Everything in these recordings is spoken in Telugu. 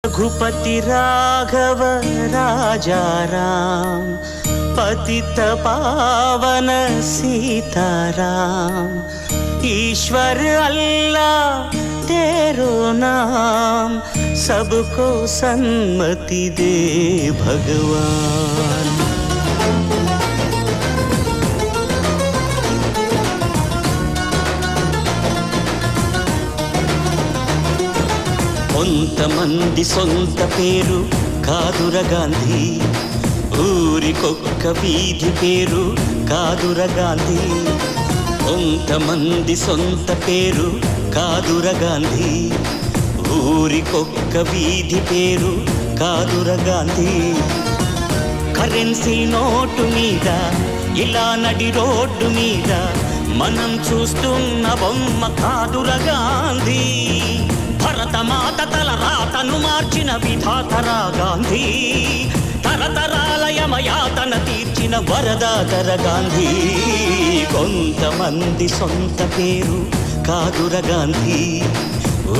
रघुपति राघव राजा राम, पतित पावन सीताराम, ईश्वर अल्लाह तेरो नाम, सबको सन्मति दे भगवान। కొంతమంది సొంత పేరు కాదుర గాంధీ, ఊరికొక్క వీధి పేరు కాదుర గాంధీ. కొంతమంది సొంత పేరు కాదుర గాంధీ, ఊరికొక్క వీధి పేరు కాదుర గాంధీ. కరెన్సీ నోటు మీద ఇలా నడి రోడ్డు మీద మనం చూస్తున్న బొమ్మ కాదుర గాంధీ. భరతమాత తల రాతను మార్చిన విధాతరా గాంధీ, తరతరాల యమయాతన తీర్చిన వరదాతర గాంధీ. కొంతమంది సొంత పేరు కాదుర గాంధీ,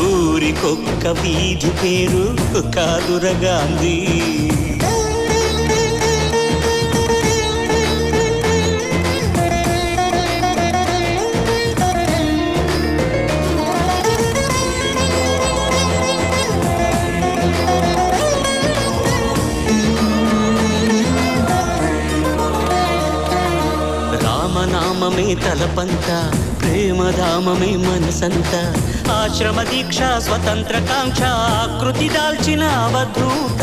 ఊరికొక్క వీధి పేరు కాదుర గాంధీ. రామనామమే తలపంత, ప్రేమధామమే మనసంత, ఆశ్రమ దీక్ష స్వతంత్ర కాంక్ష ఆకృతి దాల్చిన అవధూత,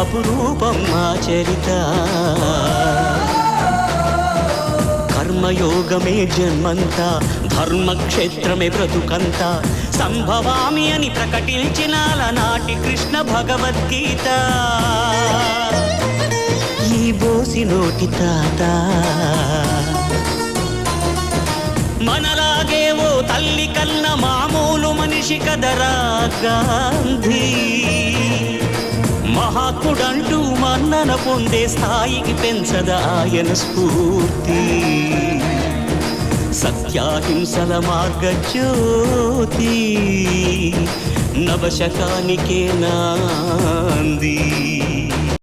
అపురూపం మా చరిత. కర్మయోగమే జన్మంతా, ధర్మక్షేత్రమే బ్రతుకంత, సంభవామి అని ప్రకటించిన నాటి కృష్ణ భగవద్గీత. ఈ బోసి నోటి తాత మనలాగే ఓ తల్లి కన్న మామూలు మనిషి కదరా గాంధీ. మహాత్ముడంటూ మన్నన పొందే స్థాయికి పెంచద ఆయన స్ఫూర్తి. సత్యాహింసల మార్గజ్యోతి, నవశకానికే నాంది.